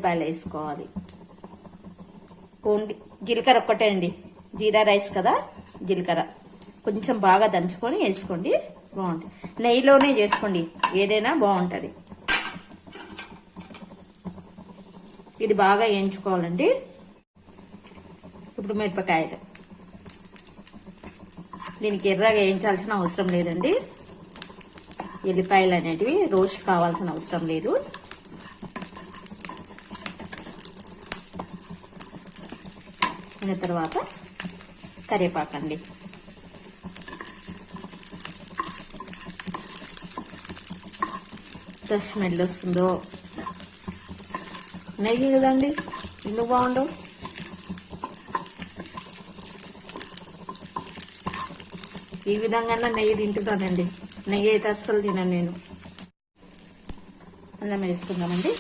ఎల్లిపాయలు వేసుకోవాలి. ఓన్లీ జీలకర్ర ఒక్కటే అండి, జీరా రైస్ కదా, జీలకర్ర కొంచెం బాగా దంచుకొని వేసుకోండి, బాగుంటుంది. నెయ్యిలోనే చేసుకోండి, ఏదైనా బాగుంటుంది. ఇది బాగా వేయించుకోవాలండి. ఇప్పుడు మిరపకాయలు, దీనికి ఎర్రగా వేయించాల్సిన అవసరం లేదండి. ఎల్లిపాయలు అనేటివి రోస్ట్ కావాల్సిన అవసరం లేదు. అయిన తర్వాత కరివేపాకండి. స్మెల్ వస్తుందో, నెయ్యి కదండి, ఎందుకు బాగుండవు. ఈ విధంగా నెయ్యి తింటున్నానండి, నెయ్యి అయితే అస్సలు తినను నేను. అన్నం వేసుకుందామండి.